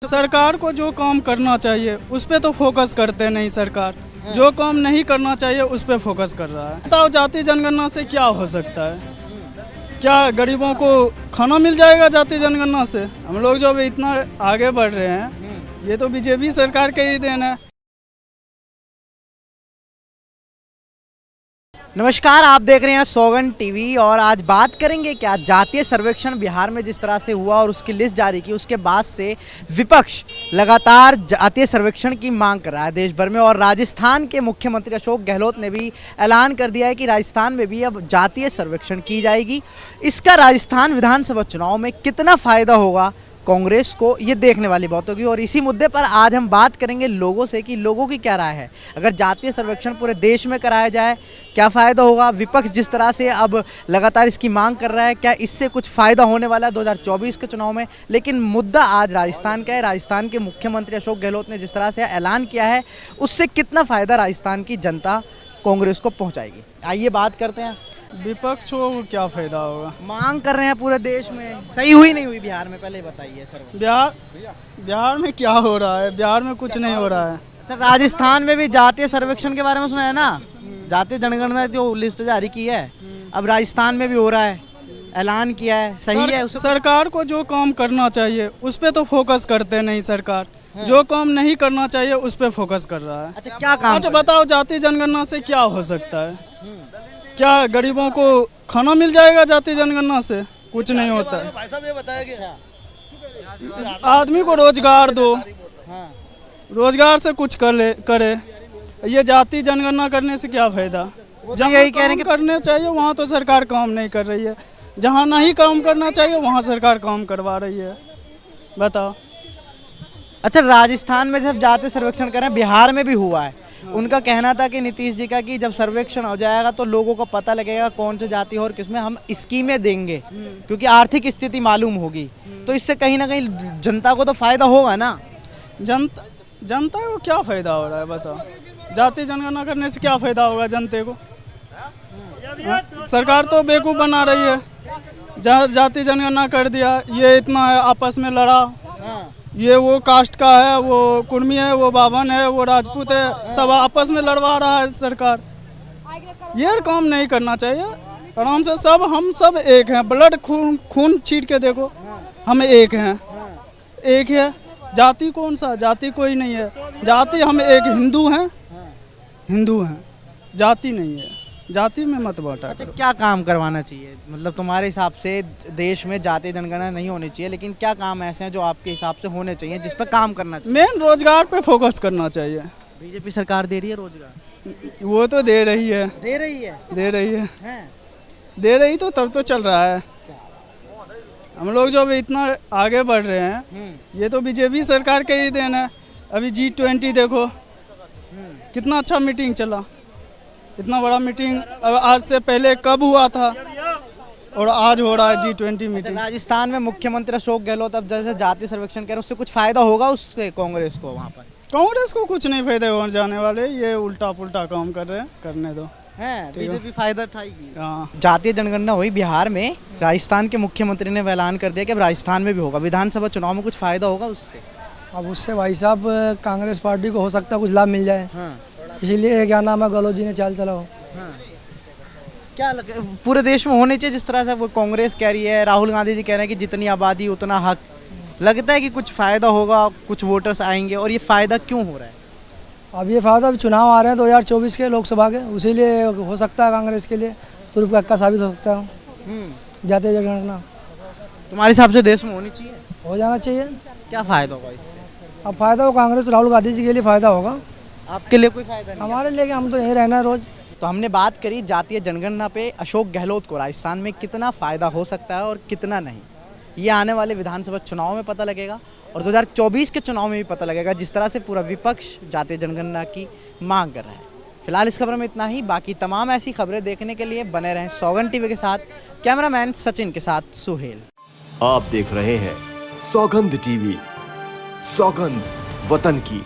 सरकार को जो काम करना चाहिए उस पे तो फोकस करते नहीं सरकार। जो काम नहीं करना चाहिए उस पे फोकस कर रहा है। बताओ जाति जनगणना से क्या हो सकता है? क्या गरीबों को खाना मिल जाएगा जाति जनगणना से? हम लोग जो अभी इतना आगे बढ़ रहे हैं ये तो बीजेपी सरकार के ही देन है। नमस्कार, आप देख रहे हैं सौगंध टीवी और आज बात करेंगे क्या जातीय सर्वेक्षण बिहार में जिस तरह से हुआ और उसकी लिस्ट जारी की उसके बाद से विपक्ष लगातार जातीय सर्वेक्षण की मांग कर रहा है देश भर में। और राजस्थान के मुख्यमंत्री अशोक गहलोत ने भी ऐलान कर दिया है कि राजस्थान में भी अब जातीय सर्वेक्षण की जाएगी। इसका राजस्थान विधानसभा चुनाव में कितना फायदा होगा कांग्रेस को, ये देखने वाली बात होगी। और इसी मुद्दे पर आज हम बात करेंगे लोगों से कि लोगों की क्या राय है। अगर जातीय सर्वेक्षण पूरे देश में कराया जाए क्या फ़ायदा होगा? विपक्ष जिस तरह से अब लगातार इसकी मांग कर रहा है, क्या इससे कुछ फ़ायदा होने वाला है 2024 के चुनाव में? लेकिन मुद्दा आज राजस्थान का है। राजस्थान के मुख्यमंत्री अशोक गहलोत ने जिस तरह से ऐलान किया है उससे कितना फ़ायदा राजस्थान की जनता कांग्रेस को पहुँचाएगी, आइए बात करते हैं। विपक्ष को क्या फायदा होगा? मांग कर रहे हैं पूरे देश में, सही हुई नहीं हुई बिहार में, पहले बताइए सर। बिहार में क्या हो रहा है? बिहार में कुछ नहीं हो रहा है सर। राजस्थान में भी जातीय सर्वेक्षण के बारे में सुना है ना, जातीय जनगणना जो लिस्ट जारी की है अब राजस्थान में भी हो रहा है, ऐलान किया है, सही है। सरकार को जो काम करना चाहिए उस पे तो फोकस करते नहीं सरकार। जो काम नहीं करना चाहिए उस पे फोकस कर रहा है। अच्छा, क्या काम? अच्छा बताओ जाति जनगणना से क्या हो सकता है? क्या गरीबों को खाना मिल जाएगा जाति जनगणना से? कुछ नहीं होता है। आदमी को रोजगार दो, रोजगार से कुछ करे। ये जाति जनगणना करने से क्या फायदा? जहाँ यही कह रहे हैं कि करने चाहिए वहाँ तो सरकार काम नहीं कर रही है, जहाँ नहीं काम करना चाहिए वहाँ सरकार काम करवा रही है। बताओ। अच्छा, राजस्थान में जब जातीय सर्वेक्षण कर रहे हैं, बिहार में भी हुआ है। उनका कहना था कि नीतीश जी का कि जब सर्वेक्षण हो जाएगा तो लोगों को पता लगेगा कौन सी जाति और किसमें हम स्कीमें देंगे, क्योंकि आर्थिक स्थिति मालूम होगी। तो इससे कहीं ना कहीं जनता को तो फायदा होगा ना। जनता को क्या फायदा हो रहा है बताओ? जाति जनगणना करने से क्या फायदा होगा जनता को? सरकार तो बेवकूफ़ बना रही है। जाति जनगणना कर दिया, ये इतना आपस में लड़ा, ये वो कास्ट का है, वो कुर्मी है, वो बावन है, वो राजपूत है, सब आपस में लड़वा रहा है सरकार। ये काम नहीं करना चाहिए। आराम से हम सब एक हैं, ब्लड खून छीट के देखो, हम एक हैं, एक है। जाति कौन सा? जाति कोई नहीं है। जाति हम एक हिंदू हैं, जाति नहीं है। जाति में मत बांटा। अच्छा, क्या काम करवाना चाहिए? मतलब तुम्हारे हिसाब से देश में जातीय जनगणना नहीं होनी चाहिए, लेकिन क्या काम ऐसे हैं जो आपके हिसाब से होने चाहिए जिस पर काम करना चाहिए? मेन रोजगार पे फोकस करना चाहिए। बीजेपी सरकार दे रही है रोजगार? वो तो दे रही है, दे रही है, दे रही है, दे रही तो तब तो चल रहा है। हम लोग जो अभी इतना आगे बढ़ रहे हैं ये तो बीजेपी सरकार के ही देन है। अभी G20 देखो कितना अच्छा मीटिंग चला, इतना बड़ा मीटिंग आज से पहले कब हुआ था और आज हो रहा है G20 मीटिंग। राजस्थान में मुख्यमंत्री अशोक गहलोत अब जैसे जातीय सर्वेक्षण कर रहे हैं, उससे कुछ फायदा होगा उससे कांग्रेस को? वहाँ पर कांग्रेस को कुछ नहीं फायदा हो जाने वाले, ये उल्टा पुल्टा काम कर रहे हैं, करने दो। बीजेपी फायदा उठाएगी। हाँ, जातीय जनगणना हुई बिहार में, राजस्थान के मुख्यमंत्री ने ऐलान कर दिया कि अब राजस्थान में भी होगा। विधानसभा चुनाव में कुछ फायदा होगा उससे? अब उससे भाई साहब कांग्रेस पार्टी को हो सकता है कुछ लाभ मिल जाए। इसीलिए क्या नाम है, गहलोत जी ने चाल चला हो। क्या पूरे देश में होने चाहिए जिस तरह से वो कांग्रेस कह रही है, राहुल गांधी जी कह रहे हैं कि जितनी आबादी उतना हक। लगता है कि कुछ फ़ायदा होगा, कुछ वोटर्स आएंगे, और ये फ़ायदा क्यों हो रहा है? अब ये फायदा, अब चुनाव आ रहे हैं 2024 के लोकसभा के, उसीलिए हो सकता है कांग्रेस के लिए तुर्क का साबित हो सकता है जातीय जनगणना। तुम्हारे हिसाब से देश में होनी चाहिए? हो जाना चाहिए। क्या फ़ायदा होगा इससे? अब फायदा हो कांग्रेस राहुल गांधी जी के लिए फ़ायदा होगा, आपके लिए कोई फ़ायदा नहीं? हमारे लिए हम तो यहीं रहना है रोज़। तो हमने बात करी जातीय जनगणना पे अशोक गहलोत को राजस्थान में कितना फ़ायदा हो सकता है और कितना नहीं, ये आने वाले विधानसभा चुनाव में पता लगेगा और 2024 के चुनाव में भी पता लगेगा, जिस तरह से पूरा विपक्ष जातीय जनगणना की मांग कर रहा है। फिलहाल इस खबर में इतना ही। बाकी तमाम ऐसी खबरें देखने के लिए बने रहें सौगंध टीवी के साथ। कैमरामैन सचिन के साथ सुहेल। आप देख रहे हैं सौगंध टीवी, सौगंध वतन की।